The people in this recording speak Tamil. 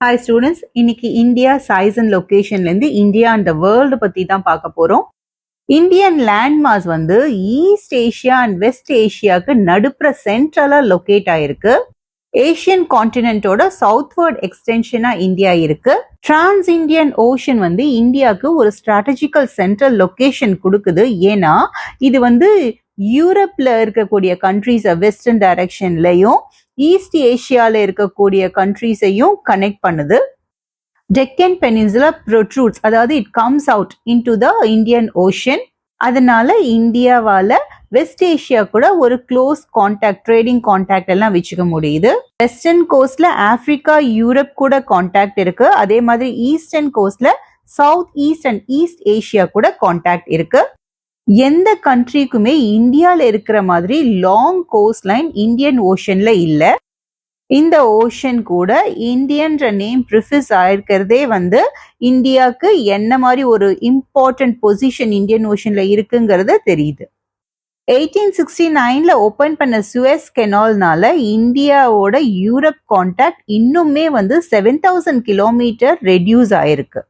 ஹாய் ஸ்டூடெண்ட்ஸ், இன்னைக்கு இந்தியா சைஸ் அண்ட் லொகேஷன்ல இருந்து இந்தியா அண்ட் வேர்ல்டு பத்தி தான் பார்க்க போறோம். இந்தியன் லேண்ட்மாஸ் வந்து ஈஸ்ட் ஏஷியா அண்ட் வெஸ்ட் ஏஷியாவுக்கு நடுப்புற சென்ட்ரலா லொகேட் ஆயிருக்கு. ஏஷியன் கான்டினென்ட்டோட சவுத்வர்ட் எக்ஸ்டென்ஷனா இந்தியா இருக்கு. டிரான்ஸ் இந்தியன் ஓஷன் வந்து இந்தியாவுக்கு ஒரு ஸ்ட்ராட்டஜிக்கல் சென்ட்ரல் லொகேஷன் கொடுக்குது. ஏன்னா இது வந்து யூரோப்ல இருக்கக்கூடிய கண்ட்ரிஸ் வெஸ்டர்ன் டைரக்ஷன்லயும் ஈஸ்ட் ஏஷியால இருக்கக்கூடிய கண்ட்ரிஸையும் கனெக்ட் பண்ணுது. டெக்கன் பெனின்சுலா ப்ரொட்ரூட்ஸ், அதாவது it comes out into the Indian ocean. அதனால இந்தியாவால வெஸ்ட் ஏஷியா கூட ஒரு க்ளோஸ் கான்டாக்ட், ட்ரேடிங் கான்டாக்ட் எல்லாம் வச்சுக்க முடியுது. வெஸ்டர்ன் கோஸ்ட்ல ஆப்பிரிக்கா, யூரோப் கூட கான்டாக்ட் இருக்கு. அதே மாதிரி ஈஸ்டர்ன் கோஸ்ட்ல south east and east Asia கூட கான்டாக்ட் இருக்கு. எந்த கண்ட்ரிக்குமே இந்தியால இருக்கிற மாதிரி லாங் கோஸ்ட் லைன் இந்தியன் ஓஷன்ல இல்ல. இந்த ஓஷன் கூட இந்தியன்ற நேம் ப்ரிஃபிஸ் ஆயிருக்கிறதே வந்து இந்தியாவுக்கு என்ன மாதிரி ஒரு இம்பார்ட்டன்ட் பொசிஷன் இந்தியன் ஓஷன்ல இருக்குங்கிறது தெரியுது. 1869ல ஓபன் பண்ண சுயஸ் கெனால்னால இந்தியாவோட யூரோப் கான்டாக்ட் இன்னுமே வந்து 7000 கிலோமீட்டர் ரெடியூஸ் ஆயிருக்கு.